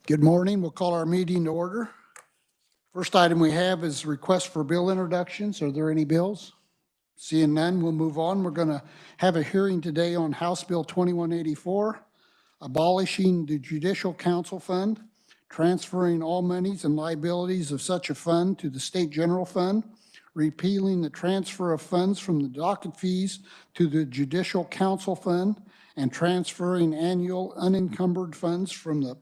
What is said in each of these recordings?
Good morning. We'll call our meeting to order. First item we have is request for bill introductions. Are there any bills? Seeing none, we'll move on. We're going to have a hearing today on House Bill 2184, abolishing the Judicial Council Fund, transferring all monies and liabilities of such a fund to the State General Fund, repealing the transfer of funds from the docket fees to the Judicial Council Fund, and transferring annual unencumbered funds from the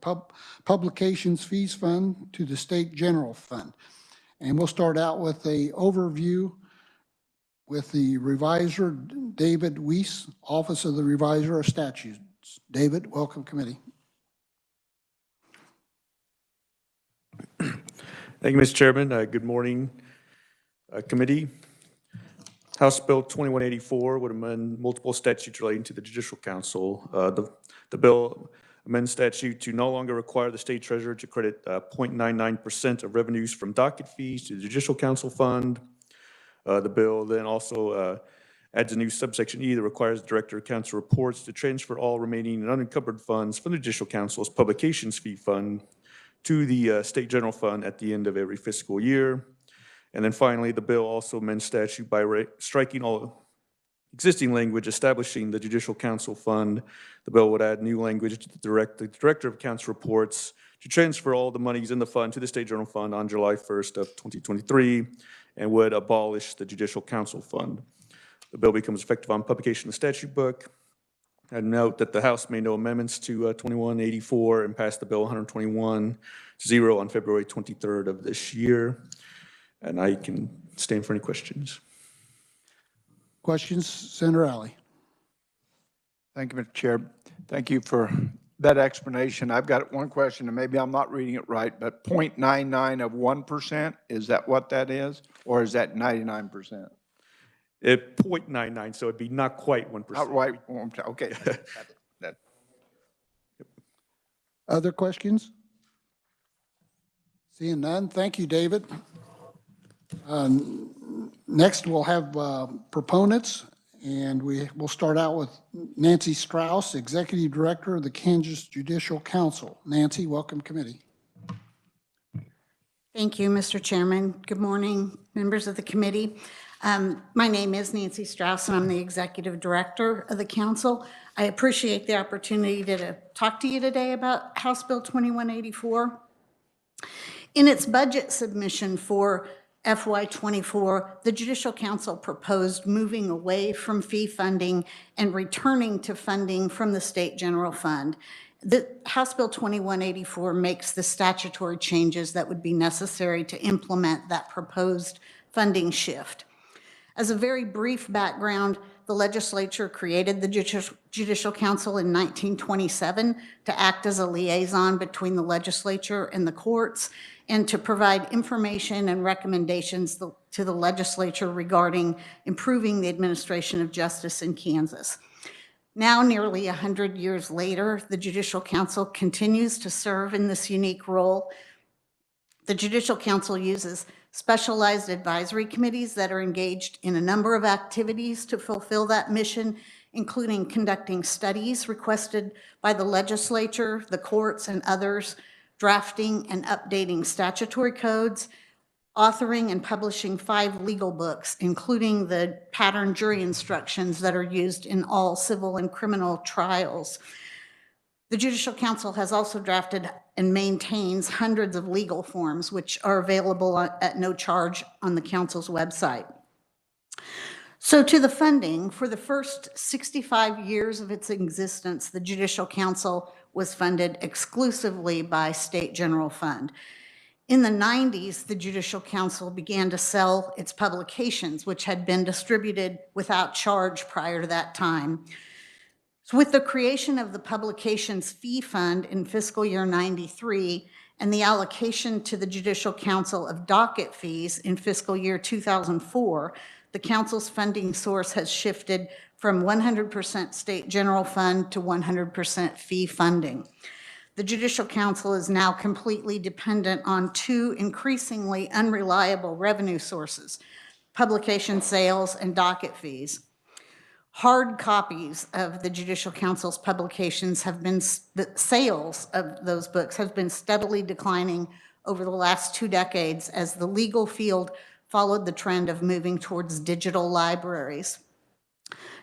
Publications Fees Fund to the State General Fund. And we'll start out with an overview with the Reviser, David Weiss, Office of the Reviser of Statutes. David, welcome committee. Thank you, Mr. Chairman. Good morning, committee. House Bill 2184 would amend multiple statutes relating to the Judicial Council. The bill amends statute to no longer require the state treasurer to credit 0.99% of revenues from docket fees to the Judicial Council Fund. The bill then also adds a new subsection E that requires the Director of Council reports to transfer all remaining and unencumbered funds from the Judicial Council's Publications Fee Fund to the State General Fund at the end of every fiscal year. And then finally, the bill also amends statute by striking all existing language establishing the Judicial Council Fund. The bill would add new language to the Director of Council reports to transfer all the monies in the fund to the State General Fund on July 1st of 2023 and would abolish the Judicial Council Fund. The bill becomes effective on publication of the statute book. I note that the House made no amendments to 2184 and passed the bill 121-0 on February 23rd of this year. And I can stand for any questions. Questions, Senator Alley. Thank you, Mr. Chair. Thank you for that explanation. I've got one question, and maybe I'm not reading it right, but 0.99 of 1%, is that what that is? Or is that 99%? 0.99, so it'd be not quite 1%. Not right, okay. Other questions? Seeing none, thank you, David. Next, we'll have proponents, and we'll start out with Nancy Strauss, Executive Director of the Kansas Judicial Council. Nancy, welcome committee. Thank you, Mr. Chairman. Good morning, members of the committee. My name is Nancy Strauss, and I'm the Executive Director of the Council. I appreciate the opportunity to talk to you today about House Bill 2184. In its budget submission for FY24, the Judicial Council proposed moving away from fee funding and returning to funding from the State General Fund. The House Bill 2184 makes the statutory changes that would be necessary to implement that proposed funding shift. As a very brief background, the legislature created the Judicial Council in 1927 to act as a liaison between the legislature and the courts and to provide information and recommendations to the legislature regarding improving the administration of justice in Kansas. Now, nearly 100 years later, the Judicial Council continues to serve in this unique role. The Judicial Council uses specialized advisory committees that are engaged in a number of activities to fulfill that mission, including conducting studies requested by the legislature, the courts, and others, drafting and updating statutory codes, authoring and publishing 5 legal books, including the pattern jury instructions that are used in all civil and criminal trials. The Judicial Council has also drafted and maintains hundreds of legal forms, which are available at no charge on the Council's website. So to the funding, for the first 65 years of its existence, the Judicial Council was funded exclusively by State General Fund. In the 90s, the Judicial Council began to sell its publications, which had been distributed without charge prior to that time. So with the creation of the Publications Fee Fund in fiscal year 93 and the allocation to the Judicial Council of docket fees in fiscal year 2004, the Council's funding source has shifted from 100% State General Fund to 100% fee funding. The Judicial Council is now completely dependent on 2 increasingly unreliable revenue sources, publication sales and docket fees. Hard copies of the Judicial Council's publications have been, the sales of those books have been steadily declining over the last 2 decades as the legal field followed the trend of moving towards digital libraries.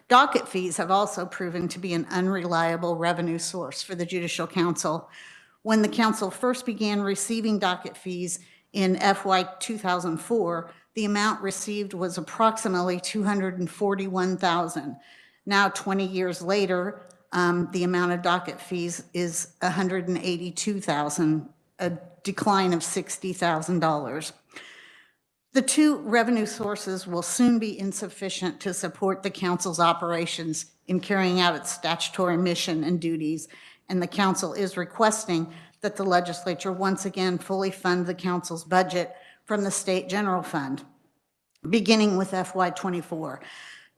Docket fees have also proven to be an unreliable revenue source for the Judicial Council. When the council first began receiving docket fees in FY 2004, the amount received was approximately $241,000. Now, 20 years later, the amount of docket fees is $182,000, a decline of $60,000. The 2 revenue sources will soon be insufficient to support the council's operations in carrying out its statutory mission and duties, and the council is requesting that the legislature once again fully fund the council's budget from the state general fund, beginning with FY '24.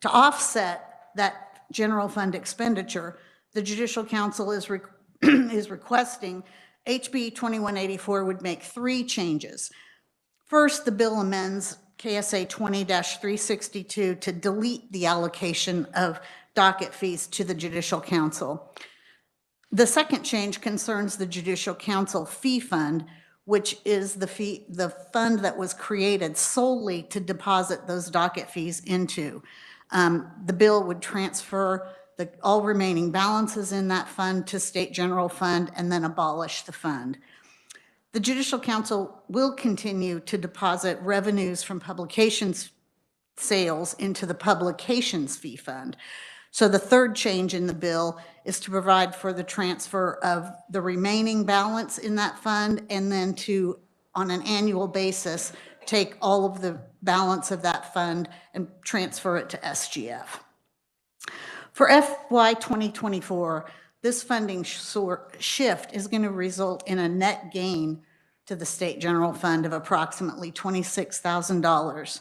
To offset that general fund expenditure, the Judicial Council is requesting HB 2184 would make 3 changes. First, the bill amends KSA 20-362 to delete the allocation of docket fees to the Judicial Council. The second change concerns the Judicial Council fee fund, which is the fund that was created solely to deposit those docket fees into. The bill would transfer all remaining balances in that fund to state general fund and then abolish the fund. The Judicial Council will continue to deposit revenues from publications sales into the publications fee fund. So the third change in the bill is to provide for the transfer of the remaining balance in that fund and then to, on an annual basis, take all of the balance of that fund and transfer it to SGF. For FY 2024, this funding shift is going to result in a net gain to the state general fund of approximately $26,000.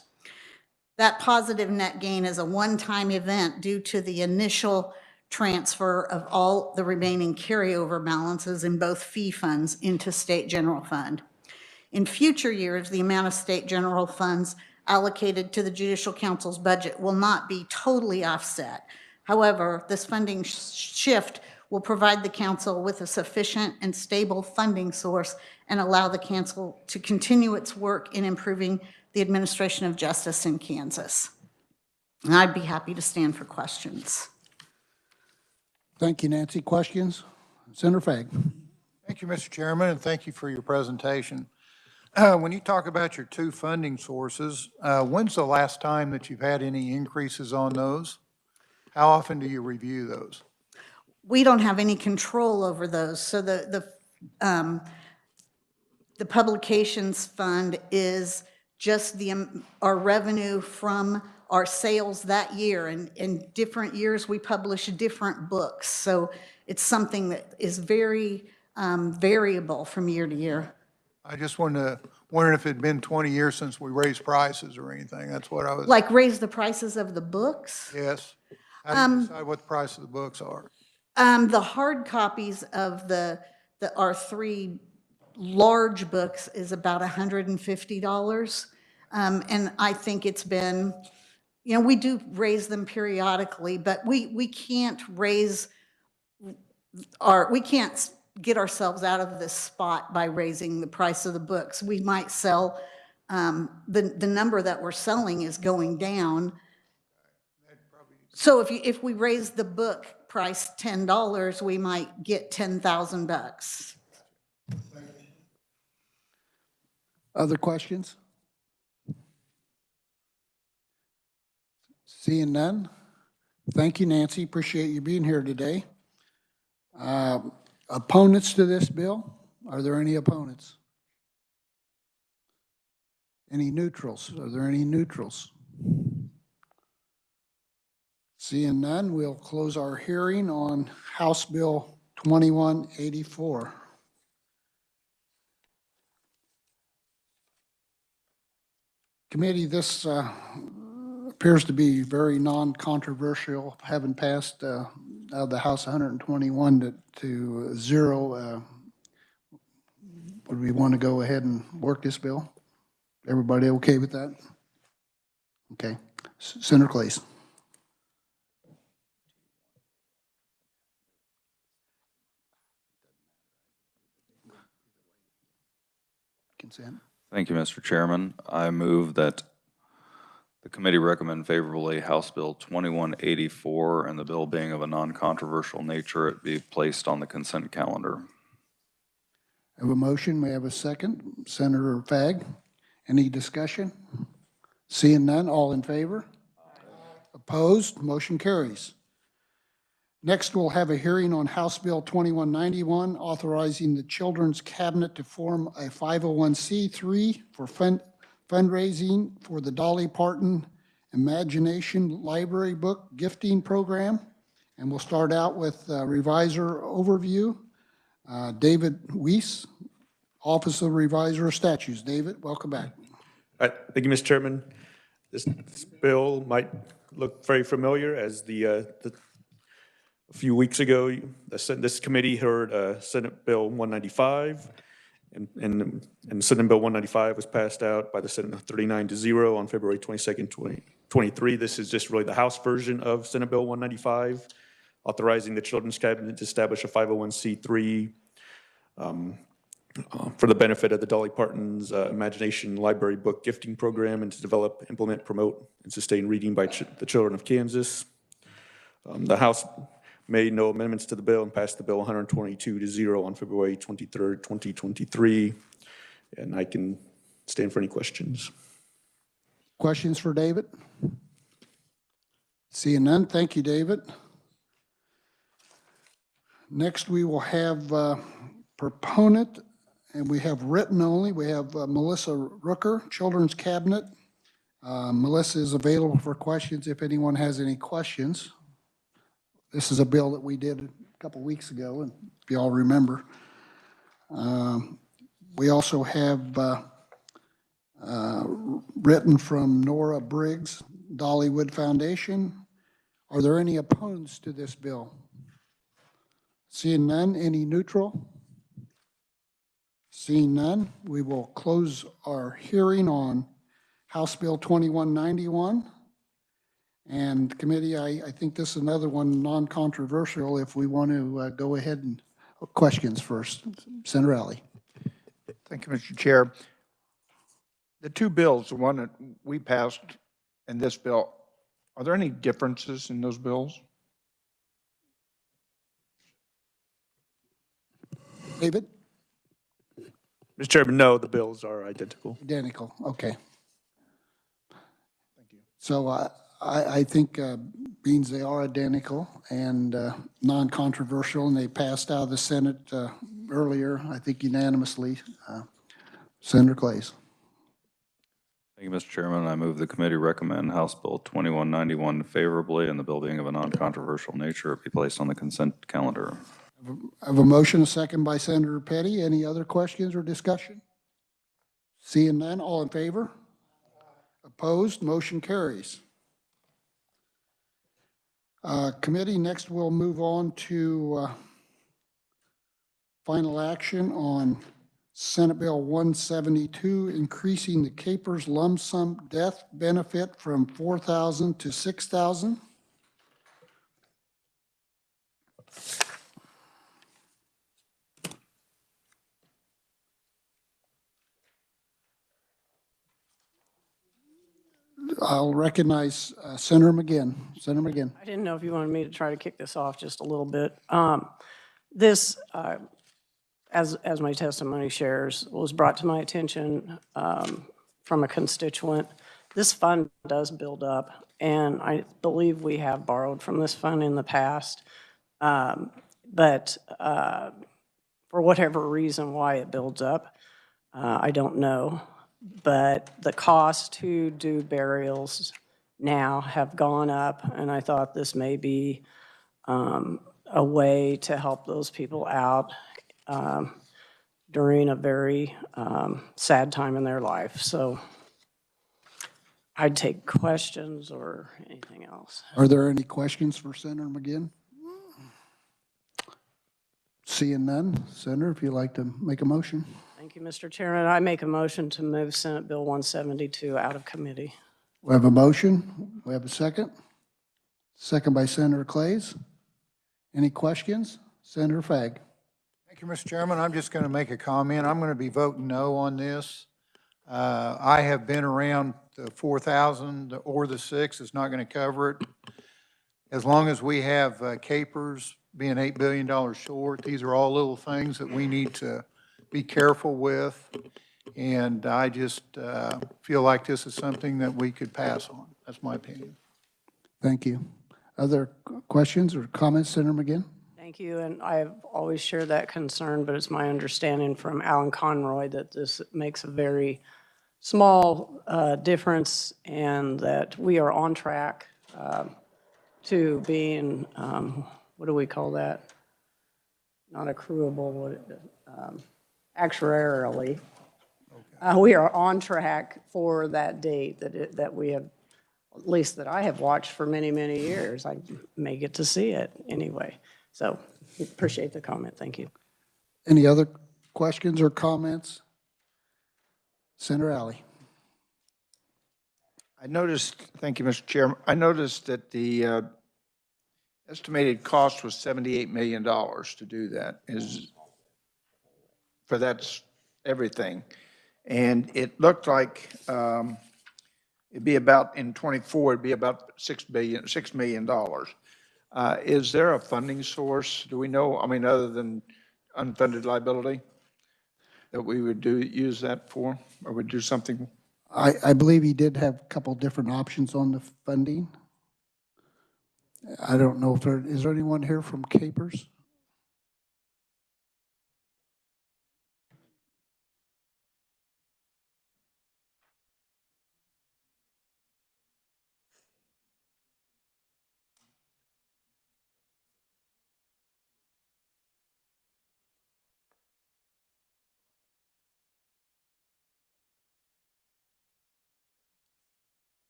That positive net gain is a one-time event due to the initial transfer of all the remaining carryover balances in both fee funds into state general fund. In future years, the amount of state general funds allocated to the Judicial Council's budget will not be totally offset. However, this funding shift will provide the council with a sufficient and stable funding source and allow the council to continue its work in improving the administration of justice in Kansas. And I'd be happy to stand for questions. Thank you, Nancy. Questions? Senator Fagg. Thank you, Mr. Chairman, and thank you for your presentation. When you talk about your 2 funding sources, when's the last time that you've had any increases on those? How often do you review those? We don't have any control over those. So the publications fund is just our revenue from our sales that year. And in different years, we publish different books. So it's something that is very variable from year to year. I just wondering if it'd been 20 years since we raised prices or anything. That's what I was. Like raise the prices of the books? Yes. How do you decide what the price of the books are? The hard copies of our 3 large books is about $150. And I think it's been, we do raise them periodically, but we can't we can't get ourselves out of this spot by raising the price of the books. We might sell, the number that we're selling is going down. So if we raise the book price $10, we might get $10,000. Other questions? Seeing none? Thank you, Nancy. Appreciate you being here today. Opponents to this bill? Are there any opponents? Any neutrals? Are there any neutrals? Seeing none, we'll close our hearing on House Bill 2184. Committee, this appears to be very non-controversial, having passed out of the House 121 to 0. Would we want to go ahead and work this bill? Everybody okay with that? Okay. Senator Claes. consent. Thank you, Mr. Chairman. I move that the committee recommend favorably House Bill 2184 and the bill being of a non-controversial nature, it be placed on the consent calendar. I have a motion. We have a second. Senator Fagg, any discussion? Seeing none, all in favor? Opposed? Motion carries. Next, we'll have a hearing on House Bill 2191, authorizing the Children's Cabinet to form a 501c3 for fundraising for the Dolly Parton Imagination Library Book Gifting Program. And we'll start out with reviser overview. David Weiss, Office of Reviser of Statutes. David, welcome back. Thank you, Mr. Chairman. This bill might look very familiar as a few weeks ago, this committee heard Senate Bill 195, and Senate Bill 195 was passed out by the Senate 39-0 on February 22nd, 2023. This is just really the House version of Senate Bill 195, authorizing the Children's Cabinet to establish a 501c3 for the benefit of the Dolly Parton's Imagination Library Book Gifting Program and to develop, implement, promote, and sustain reading by the children of Kansas. The House made no amendments to the bill and passed the bill 122-0 on February 23rd, 2023. And I can stand for any questions. Questions for David? Seeing none, thank you, David. Next, we will have proponent, and we have written only. We have Melissa Rooker, Children's Cabinet. Melissa is available for questions if anyone has any questions. This is a bill that we did a couple weeks ago, and if you all remember. We also have written from Nora Briggs, Dollywood Foundation. Are there any opponents to this bill? Seeing none, any neutral? Seeing none, we will close our hearing on House Bill 2191. And committee, I think this is another one non-controversial if we want to go ahead and questions first. Senator Alley. Thank you, Mr. Chair. The two bills, the one that we passed and this bill, are there any differences in those bills? David? Mr. Chairman, no, the bills are identical. Identical, okay. Thank you. So I think being they are identical and non-controversial, and they passed out of the Senate earlier, I think unanimously. Senator Clays. Thank you, Mr. Chairman. I move the committee recommend House Bill 2191 favorably and the bill being of a non-controversial nature, it be placed on the consent calendar. I have a motion, a second by Senator Petty. Any other questions or discussion? Seeing none, all in favor? Opposed? Motion carries. Committee, next we'll move on to final action on Senate Bill 172, increasing the CAPERS lump sum death benefit from $4,000 to $6,000. I'll recognize Senator McGinn. Senator McGinn. I didn't know if you wanted me to try to kick this off just a little bit. This, as my testimony shares, was brought to my attention from a constituent. This fund does build up, and I believe we have borrowed from this fund in the past. But for whatever reason why it builds up, I don't know. But the cost to do burials now have gone up, and I thought this may be a way to help those people out during a very sad time in their life. So I'd take questions or anything else. Are there any questions for Senator McGinn? Seeing none, Senator, if you'd like to make a motion. Thank you, Mr. Chairman. I make a motion to move Senate Bill 172 out of committee. We have a motion. We have a second. Second by Senator Clays. Any questions? Senator Fagg. Thank you, Mr. Chairman. I'm just going to make a comment. I'm going to be voting no on this. I have been around the 4,000 or the 6 is not going to cover it. As long as we have capers being $8 billion short, these are all little things that we need to be careful with. And I just feel like this is something that we could pass on. That's my opinion. Thank you. Other questions or comments, Senator McGinn? Thank you, and I've always shared that concern, but it's my understanding from Alan Conroy that this makes a very small difference and that we are on track to being, what do we call that? Not accruable, actuarially. We are on track for that date that we have, at least that I have watched for many, many years. I may get to see it anyway. So appreciate the comment. Thank you. Any other questions or comments? Senator Alley. I noticed, thank you, Mr. Chairman. I noticed that the estimated cost was $78 million to do that. For that's everything. And it looked like it'd be about, in '24, it'd be about $6 million. Is there a funding source, do we know, I mean, other than unfunded liability, that we would use that for, or would do something? I believe he did have a couple different options on the funding. I don't know if is there anyone here from Capers?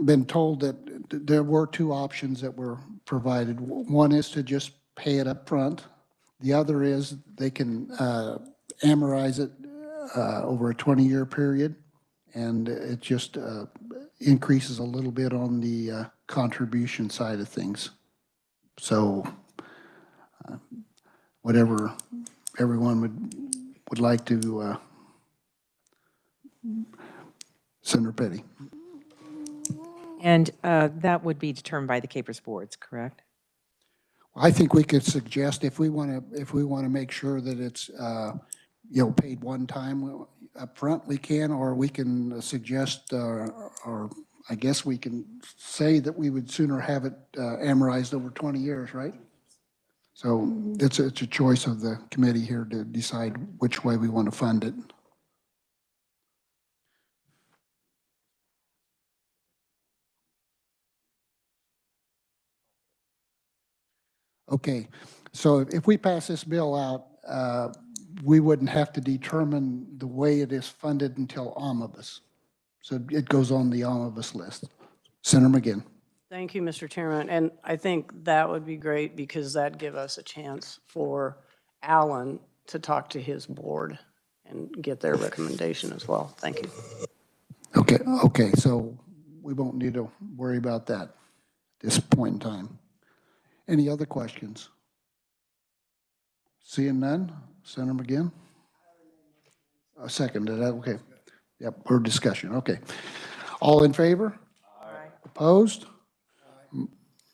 Been told that there were two options that were provided. One is to just pay it up front. The other is they can amortize it over a 20-year period, and it just increases a little bit on the contribution side of things. So whatever everyone would like to, Senator Petty. And that would be determined by the Capers boards, correct? I think we could suggest if we want to make sure that it's paid one time up front, we can, or we can suggest, or I guess we can say that we would sooner have it amortized over 20 years, right? So it's a choice of the committee here to decide which way we want to fund it. Okay, so if we pass this bill out, we wouldn't have to determine the way it is funded until omnibus. So it goes on the omnibus list. Senator McGinn. Thank you, Mr. Chairman. And I think that would be great because that'd give us a chance for Alan to talk to his board and get their recommendation as well. Thank you. Okay, so we won't need to worry about that at this point in time. Any other questions? Seeing none, Senator McGinn? Seconded, okay. Yep, for discussion, okay. All in favor? Aye. Opposed?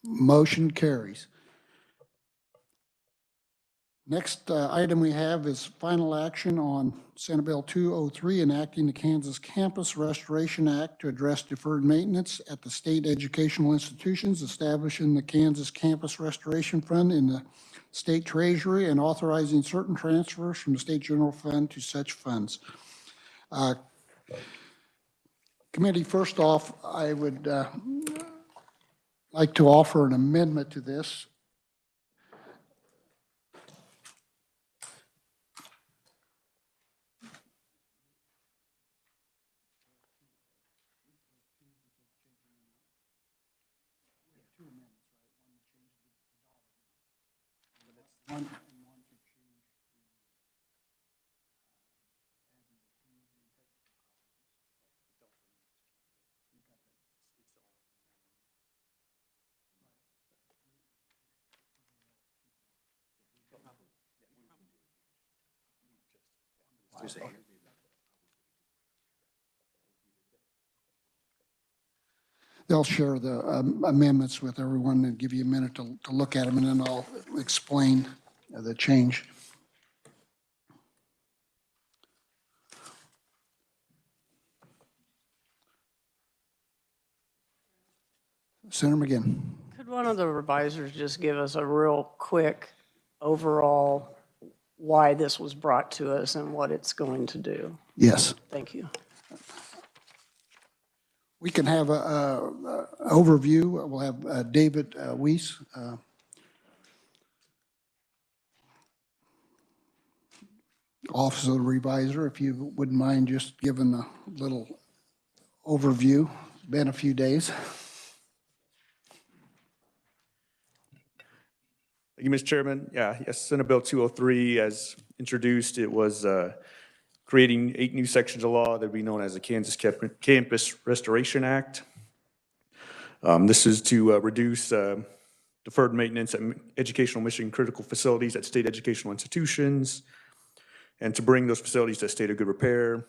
Motion carries. Next item we have is final action on Senate Bill 203, enacting the Kansas Campus Restoration Act to address deferred maintenance at the state educational institutions, establishing the Kansas Campus Restoration Fund in the state treasury, and authorizing certain transfers from the state general fund to such funds. Committee, first off, I would like to offer an amendment to this. They'll share the amendments with everyone and give you a minute to look at them, and then I'll explain the change. Senator McGinn. Could one of the revisers just give us a real quick overall why this was brought to us and what it's going to do? Yes. Thank you. We can have a overview. We'll have David Weiss. Office of the Reviser, if you wouldn't mind just giving a little overview. It's been a few days. Thank you, Mr. Chairman. Yes, Senate Bill 203, as introduced, it was creating 8 new sections of law that would be known as the Kansas Campus Restoration Act. This is to reduce deferred maintenance at educational mission critical facilities at state educational institutions and to bring those facilities to a state of good repair.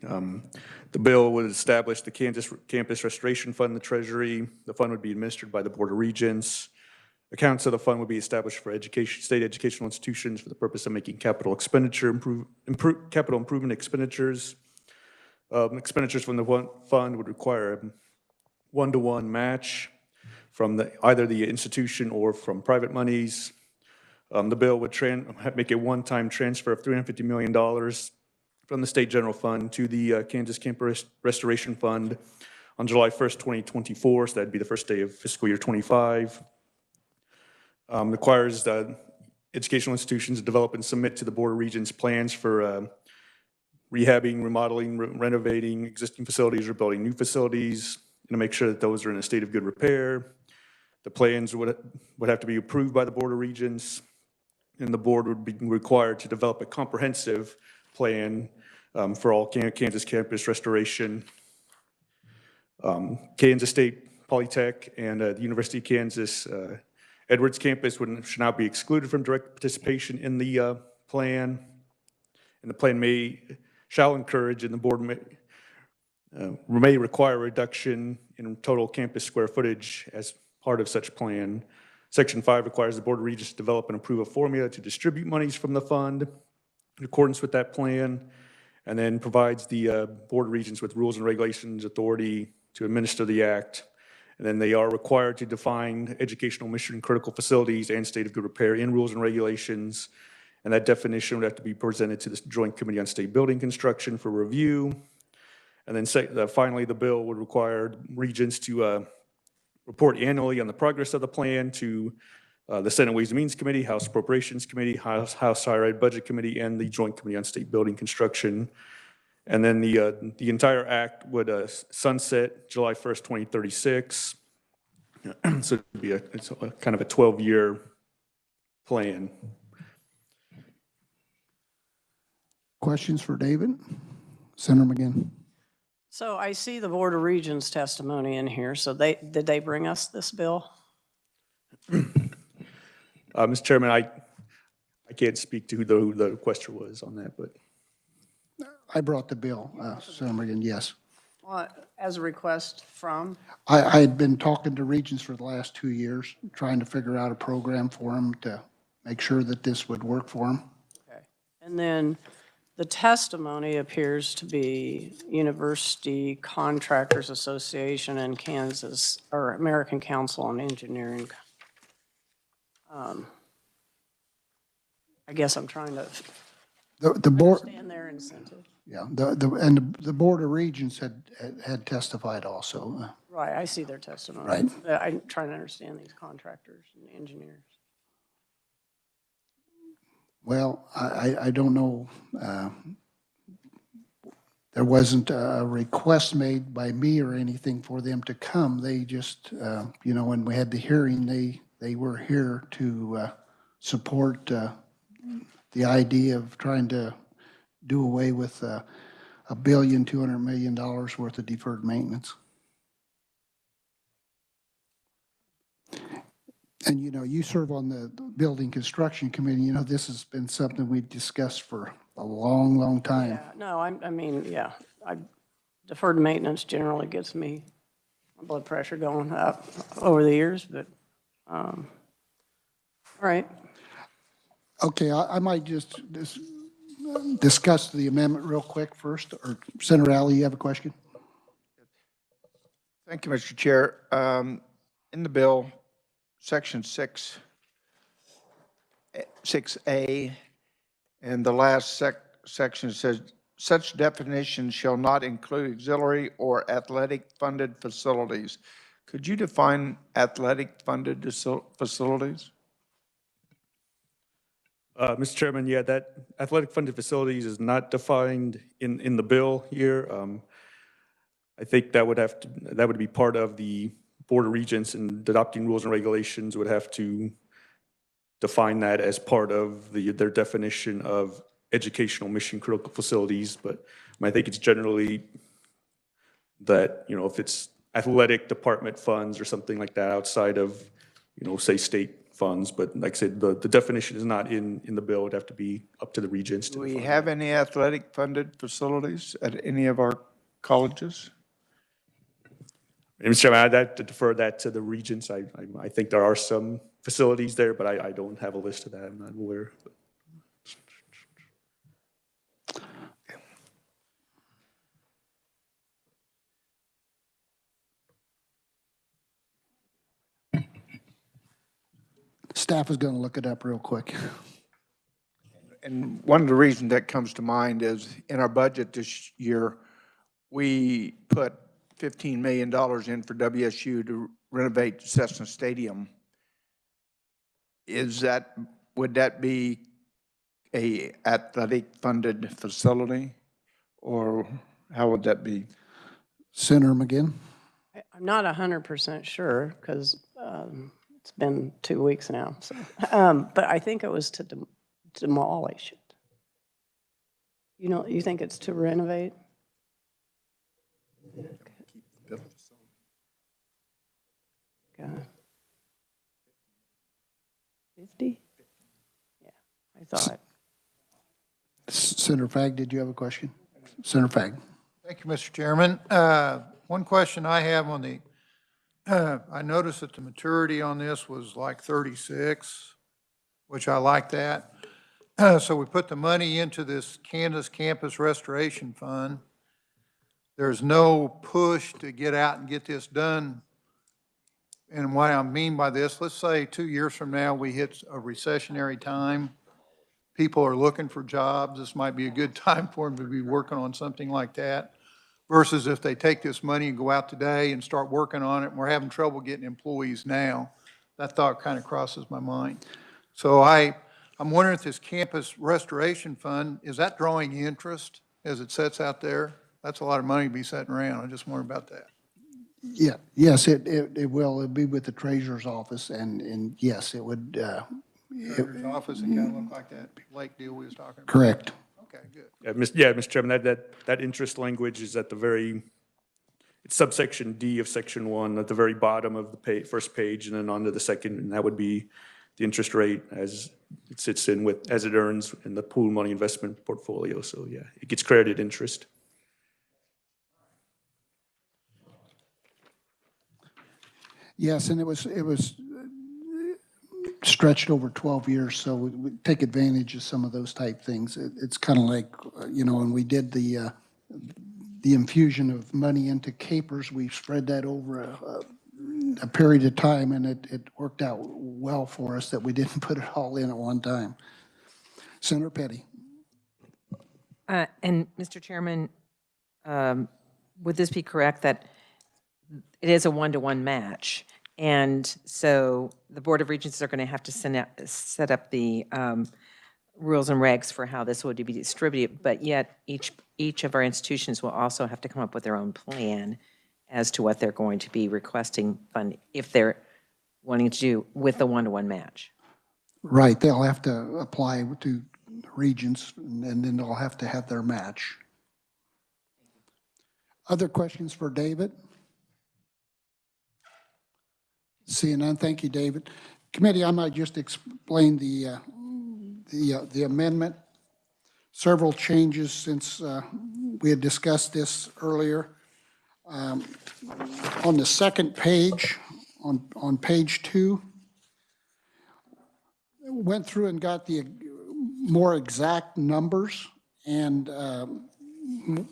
The bill would establish the Kansas Campus Restoration Fund in the Treasury. The fund would be administered by the Board of Regents. Accounts of the fund would be established for state educational institutions for the purpose of making capital improvement expenditures. Expenditures from the fund would require a 1-to-1 match from either the institution or from private monies. The bill would make a one-time transfer of $350 million from the state general fund to the Kansas Campus Restoration Fund on July 1st, 2024. So that'd be the first day of fiscal year 25. Requires educational institutions to develop and submit to the Board of Regents plans for rehabbing, remodeling, renovating existing facilities or building new facilities, and to make sure that those are in a state of good repair. The plans would have to be approved by the Board of Regents, and the board would be required to develop a comprehensive plan for all Kansas campus restoration. Kansas State Polytech and the University of Kansas Edwards campus should not be excluded from direct participation in the plan, and the plan shall encourage, and the board may require a reduction in total campus square footage as part of such plan. Section 5 requires the Board of Regents to develop and approve a formula to distribute monies from the fund in accordance with that plan, and then provides the Board of Regents with rules and regulations authority to administer the act. And then they are required to define educational mission critical facilities and state of good repair in rules and regulations. And that definition would have to be presented to the Joint Committee on State Building Construction for review. And then finally, the bill would require regents to report annually on the progress of the plan to the Senate Ways and Means Committee, House Appropriations Committee, House Higher Ed Budget Committee, and the Joint Committee on State Building Construction. And then the entire act would sunset July 1st, 2036. So it'd be it's kind of a 12-year plan. Questions for David? Senator McGinn. So I see the Board of Regents testimony in here. So did they bring us this bill? Mr. Chairman, I can't speak to who the requester was on that, but. I brought the bill, Senator McGinn, yes. Well, as a request from? I had been talking to Regents for the last 2 years, trying to figure out a program for them to make sure that this would work for them. Okay. And then the testimony appears to be University Contractors Association and Kansas, or American Council on Engineering. I guess I'm trying to The board, understand their incentive. yeah, the Board of Regents had testified also. Right, I see their testimony. Right. I'm trying to understand these contractors and engineers. Well, I don't know. There wasn't a request made by me or anything for them to come. They just, when we had the hearing, they were here to support the idea of trying to do away with $1.2 billion worth of deferred maintenance. And, you serve on the Building Construction Committee. This has been something we've discussed for a a long, long time. Yeah, no, I mean, yeah, deferred maintenance generally gets me, my blood pressure going up over the years, but, all right. Okay, I might just discuss the amendment real quick first, or Senator Alley, you have a question? Thank you, Mr. Chair. In the bill, section 6A, and the last section says, such definitions shall not include auxiliary or athletic-funded facilities. Could you define athletic-funded facilities? Mr. Chairman, yeah, that athletic funded facilities is not defined in the bill here. I think that would be part of the Board of Regents, and adopting rules and regulations would have to define that as part of their definition of educational mission critical facilities. But I think it's generally that, if it's athletic department funds or something like that outside of, say state funds. But like I said, the definition is not in the bill. It'd have to be up to the regents to Do we define have that. any athletic-funded facilities at any of our colleges? And Mr. Chairman, I'd have to defer that to the regents. I think there are some facilities there, but I don't have a list of that. I'm not aware. Staff is going to look it up real quick. And one of the reasons that comes to mind is in our budget this year, we put $15 million in for WSU to renovate Cessna Stadium. Would that be a athletic-funded facility, or how would that be? Senator McGinn? I'm not 100% sure, because it's been 2 weeks now, so, but I think it was to demolish it. You think it's to renovate? Okay. 50? Yeah, I thought. Senator Fagg, did you have a question? Senator Fagg? Thank you, Mr. Chairman. One question I have on the, I noticed that the maturity on this was like 36, which I like that. So we put the money into this Kansas Campus Restoration Fund. There's no push to get out and get this done. And what I mean by this, let's say 2 years from now, we hit a recessionary time. People are looking for jobs. This might be a good time for them to be working on something like that. Versus if they take this money and go out today and start working on it, and we're having trouble getting employees now. That thought kind of crosses my mind. So I'm wondering if this Campus Restoration Fund, is that drawing interest as it sits out there? That's a lot of money to be sitting around. I just wonder about that. Yeah, yes, it will. It'll be with the treasurer's office, and yes, it would. Treasurer's office, it kind of looked like that lake deal we was talking about. Correct. Okay, good. Mr. Chairman, that interest language is at it's subsection D of section 1 at the very bottom of the first page, and then onto the second, and that would be the interest rate as it sits as it earns in the pool money investment portfolio. So yeah, it gets credited interest. Yes, and it was stretched over 12 years, so we take advantage of some of those type things. It's kind of like, when we did the infusion of money into capers, we spread that over a period of time, and it worked out well for us that we didn't put it all in at one time. Senator Petty. And Mr. Chairman, would this be correct that it is a one-to-one match? And so the Board of Regents are going to have to set up the rules and regs for how this would be distributed, but yet each of our institutions will also have to come up with their own plan as to what they're going to be requesting fund if they're wanting to do with the one-to-one match. Right, they'll have to apply to regents, and then they'll have to have their match. Other questions for David? Seeing none, thank you, David. Committee, I might just explain the amendment. several changes since we had discussed this earlier. On the second page, on page 2, went through and got the more exact numbers and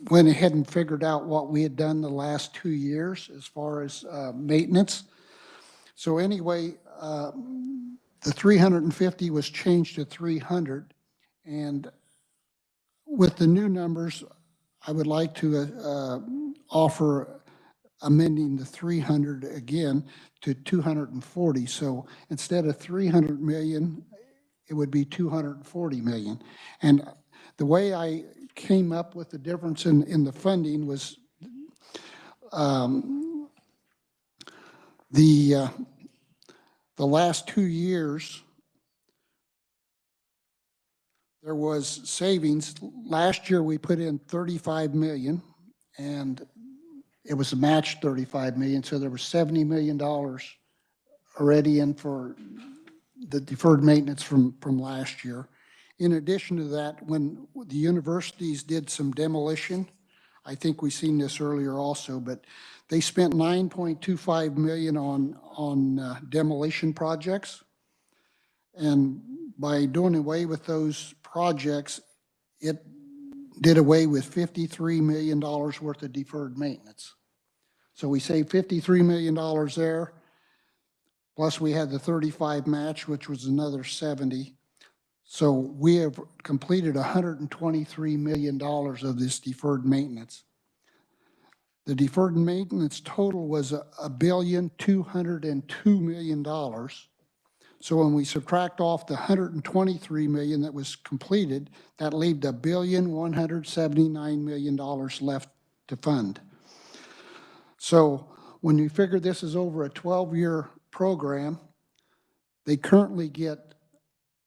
went ahead and figured out what we had done the last 2 years as far as maintenance. So anyway, the 350 was changed to 300, and with the new numbers, I would like to offer amending the 300 again to 240. So instead of 300 million, it would be 240 million. And the way I came up with the difference in the funding was the last 2 years, there was savings. Last year, we put in 35 million, and it was a match 35 million, so there was $70 million already in for the deferred maintenance from last year. In addition to that, when the universities did some demolition, I think we've seen this earlier also, but they spent 9.25 million on demolition projects. And by doing away with those projects, it did away with $53 million worth of deferred maintenance. So we saved $53 million there, plus we had the 35 match, which was another 70. So we have completed $123 million of this deferred maintenance. The deferred maintenance total was $1,202 million. So when we subtract off the $123 million that was completed, that leaves $1,179 million left to fund. So when you figure this is over a 12-year program, they currently get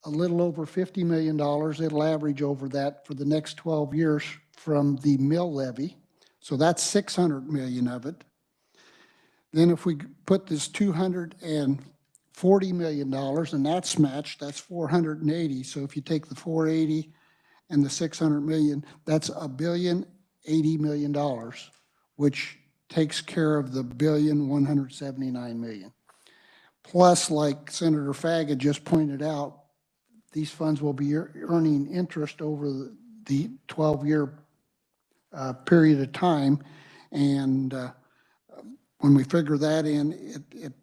a little over $50 million. It'll average over that for the next 12 years from the mill levy. So that's $600 million of it. Then if we put this $240 million, and that's matched, that's 480. So if you take the 480 and the 600 million, that's $1,080 million, which takes care of the $1,179 million. Plus, like Senator Faga just pointed out, these funds will be earning interest over the 12-year period of time. And when we figure that in, it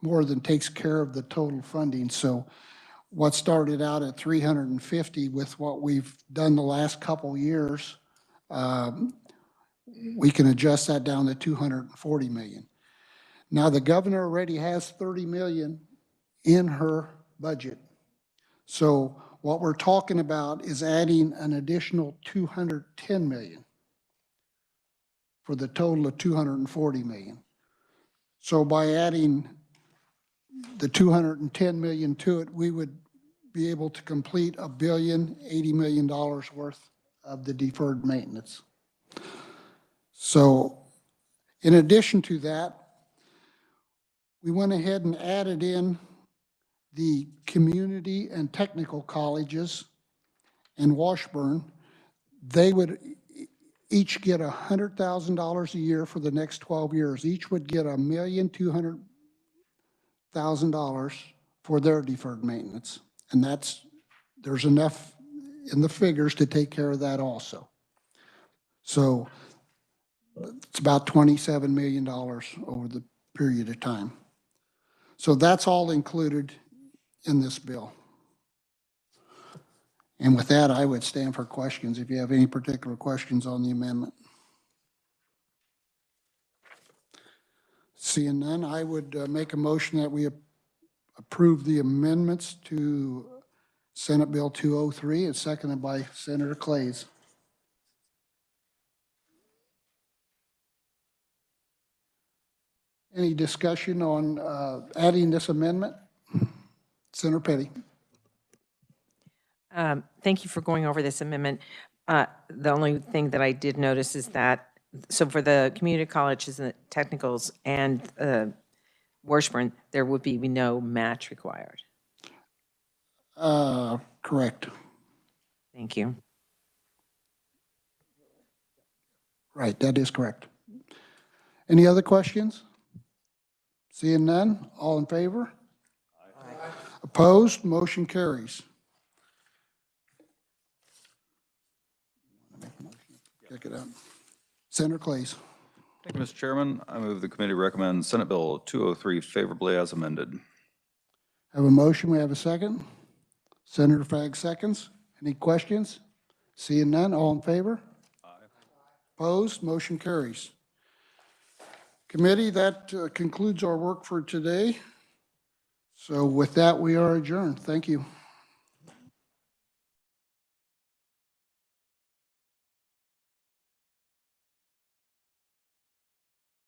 more than takes care of the total funding. So what started out at 350 with what we've done the last couple years, we can adjust that down to 240 million. Now the governor already has 30 million in her budget. So what we're talking about is adding an additional 210 million for the total of 240 million. So by adding the 210 million to it, we would be able to complete $1,080 million worth of the deferred maintenance. So in addition to that, we went ahead and added in the community and technical colleges in Washburn. They would each get $100,000 a year for the next 12 years. Each would get $1,200,000 for their deferred maintenance. And there's enough in the figures to take care of that also. So it's about $27 million over the period of time. So that's all included in this bill. And with that, I would stand for questions if you have any particular questions on the amendment. Seeing none, I would make a motion that we approve the amendments to Senate Bill 203, and seconded by Senator Clays. Any discussion on adding this amendment? Senator Petty. Thank you for going over this amendment. The only thing that I did notice is that, so for the community colleges and the technicals and Washburn, there would be no match required. Correct. Thank you. Right, that is correct. Any other questions? Seeing none, all in favor? Opposed, motion carries. Check it out. Senator Clays. Thank you, Mr. Chairman. I move the committee recommend Senate Bill 203 favorably as amended. Have a motion, we have a second. Senator Fag seconds. Any questions? Seeing none, all in favor? Aye. Opposed, motion carries. Committee, that concludes our work for today. So with that, we are adjourned. Thank you.